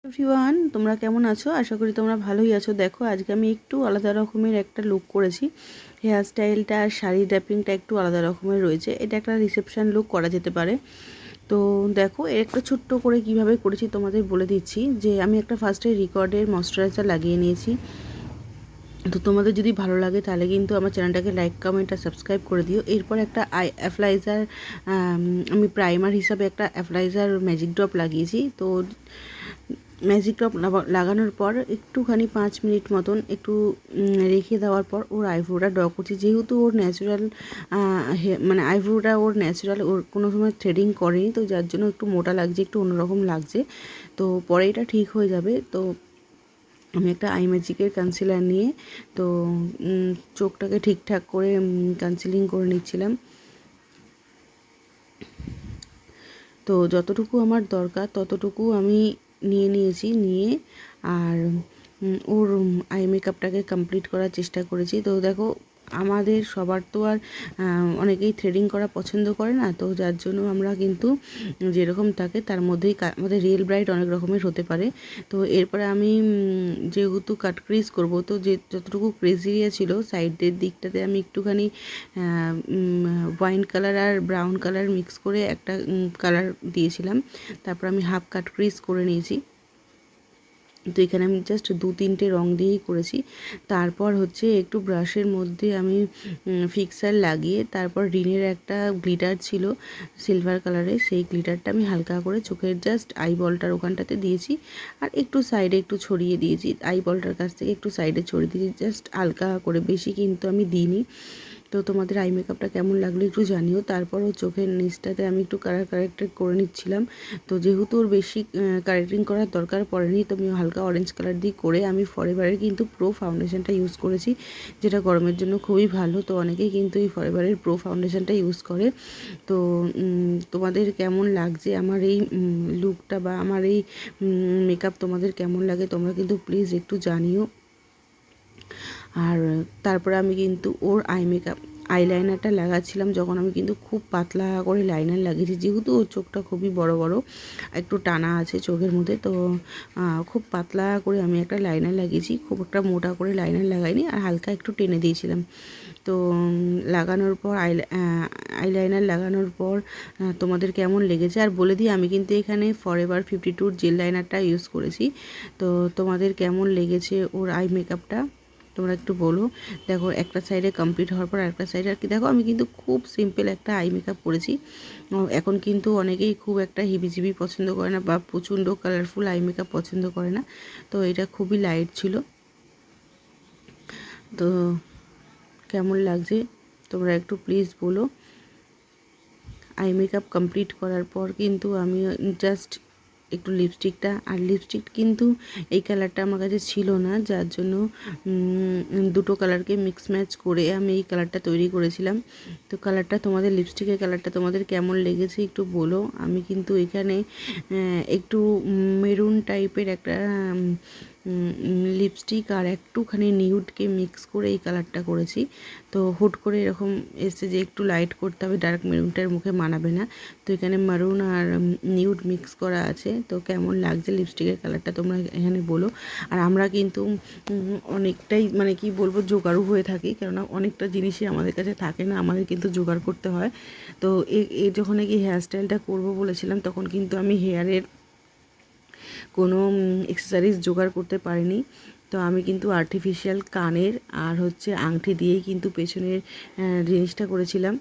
Everyone, তোমরা কেমন আছো? আশা করি তোমরা ভালোই আছো। দেখো, আজকে আমি একটু আলাদা রকমের একটা লুক করেছি। হেয়ার স্টাইলটা আর শাড়ি ড্র্যাপিংটা একটু আলাদা রকমের রয়েছে। এটা একটা রিসেপশন লুক করা যেতে পারে। তো দেখো, এর একটা ছোট্ট করে কিভাবে করেছি তোমাদের বলে দিচ্ছি। যে আমি একটা ফার্স্টে রিকর্ডের ময়শ্চারাইজার লাগিয়ে নিয়েছি। তো তোমাদের যদি ভালো লাগে তাহলে কিন্তু আমার চ্যানেলটাকে লাইক, কমেন্ট আর সাবস্ক্রাইব করে দিও। এরপর একটা অ্যাপ্লাইজার, আমি প্রাইমার হিসাবে একটা অ্যাপ্লাইজার ম্যাজিক ড্রপ লাগিয়েছি। তো ম্যাজিক ড্রপ লাগানোর পর একটুখানি 5 মিনিট মতন একটু রেখে দেওয়ার পর ওর আইব্রোটা ড্র করছি। যেহেতু ওর ন্যাচারাল, মানে আইব্রোটা ওর ন্যাচারাল, ওর কোনো সময় থ্রেডিং করেনি, তো যার জন্য একটু মোটা লাগছে, একটু অন্যরকম লাগছে। তো পরে এটা ঠিক হয়ে যাবে। তো আমি একটা আই ম্যাজিকের কনসিলার নিয়ে তো চোখটাকে ঠিকঠাক করে কনসিলিং করে নিচ্ছিলাম। তো যতটুকু আমার দরকার ততটুকু আমি নিয়েছি। আর ওর আই মেকআপটাকে কমপ্লিট করার চেষ্টা করেছি। তো দেখো, আমাদের সবার তো আর অনেকেই থ্রেডিং করা পছন্দ করে না, তো যার জন্য আমরা কিন্তু যেরকম থাকে তার মধ্যেই আমাদের রিয়েল ব্রাইট অনেক রকমের হতে পারে। তো এরপরে আমি যেহেতু কাট ক্রিজ করবো, তো যতটুকু ক্রিজ এরিয়া ছিল সাইডের দিকটাতে আমি একটুখানি ওয়াইন কালার আর ব্রাউন কালার মিক্স করে একটা কালার দিয়েছিলাম। তারপর আমি হাফ কাট ক্রিজ করে নিয়েছি। তো এখানে আমি জাস্ট 2-3টে রং দিয়েই করেছি। তারপর হচ্ছে একটু ব্রাশের মধ্যে আমি ফিক্সার লাগিয়ে তারপর রিনের একটা গ্লিটার ছিল সিলভার কালারের, সেই গ্লিটারটা আমি হালকা করে চোখের জাস্ট আইবলটার ওখানটাতে দিয়েছি। আর একটু সাইডে একটু ছড়িয়ে দিয়েছি, আইবলটার কাছ থেকে একটু সাইডে ছড়িয়ে দিয়েছি জাস্ট হালকা করে, বেশি কিন্তু আমি দিইনি। তো তোমাদের আই মেকআপটা কেমন লাগলো একটু জানিও। তারপরও চোখের নিচটাতে আমি একটু কালার কারেক্টার করে নিচ্ছিলাম। তো যেহেতু ওর বেশি কারেক্টিং করার দরকার পড়েনি, তো আমি হালকা অরেঞ্জ কালার দিয়ে করে আমি ফরএভারের কিন্তু প্রো ফাউন্ডেশনটা ইউজ করেছি, যেটা গরমের জন্য খুবই ভালো। তো অনেকেই কিন্তু এই ফরএভারের প্রো ফাউন্ডেশনটা ইউজ করে। তো তোমাদের কেমন লাগছে আমার এই লুকটা বা আমার এই মেকআপ তোমাদের কেমন লাগে তোমরা কিন্তু প্লিজ একটু জানিও। আর তারপরে আমি কিন্তু ওর আইলাইনারটা লাগাচ্ছিলাম, যখন আমি কিন্তু খুব পাতলা করে লাইনার লাগিয়েছি, যেহেতু ওর চোখটা খুবই বড় বড়, একটু টানা আছে চোখের মধ্যে। তো খুব পাতলা করে আমি একটা লাইনার লাগিয়েছি, খুব একটা মোটা করে লাইনার লাগাইনি, আর হালকা একটু টেনে দিয়েছিলাম। তো লাগানোর পর আইলাইনার লাগানোর পর তোমাদের কেমন লেগেছে আর বলে দিই, আমি কিন্তু এখানে ফরএভার 52 জেল লাইনারটা ইউজ করেছি। তো তোমাদের কেমন লেগেছে ওর আই মেকআপটা তোমরা একটু বলো। দেখো, একটা সাইডে কমপ্লিট হওয়ার পর একটা সাইডে আর কি, দেখো আমি কিন্তু খুব সিম্পল একটা আই মেকআপ করেছি। এখন কিন্তু অনেকেই খুব একটা হিবিজিবি পছন্দ করে না বা প্রচণ্ড কালারফুল আই মেকআপ পছন্দ করে না। তো এটা খুবই লাইট ছিল। তো কেমন লাগছে তোমরা একটু প্লিজ বলো। আই মেকআপ কমপ্লিট করার পর কিন্তু আমি জাস্ট একটু লিপস্টিক কিন্তু এই কালারটা আমার কাছে ছিল না, যার জন্য দুটো কালারকে মিক্স ম্যাচ করে আমি এই কালারটা তৈরি করেছিলাম। তো কালারটা তোমাদের, লিপস্টিকের কালারটা তোমাদের কেমন লেগেছে একটু বলো। আমি কিন্তু এখানে একটু মেরুন টাইপের একটা লিপস্টিক আর একটুখানি নিউডকে মিক্স করে এই কালারটা করেছি। তো হুট করে এরকম এসে যে একটু লাইট করতে হবে, ডার্ক মেরুনটার মুখে মানাবে না। তো এখানে মারুন আর নিউড মিক্স করা আছে। তো কেমন লাগছে লিপস্টিকের কালারটা তোমরা এখানে বলো। আর আমরা কিন্তু অনেকটাই মানে কি বলবো জোগাড়ু হয়ে থাকি, কেননা অনেকটা জিনিসই আমাদের কাছে থাকে না, আমাদের কিন্তু জোগাড় করতে হয়। তো যখন কি হেয়ার স্টাইলটা করবো বলেছিলাম, তখন কিন্তু আমি হেয়ারের কোনো এক্সেসারিজ জোগাড় করতে পারিনি। তো আমি কিন্তু আর্টিফিশিয়াল কানের আর হচ্ছে আংটি দিয়েই কিন্তু পেছনের জিনিসটা করেছিলাম।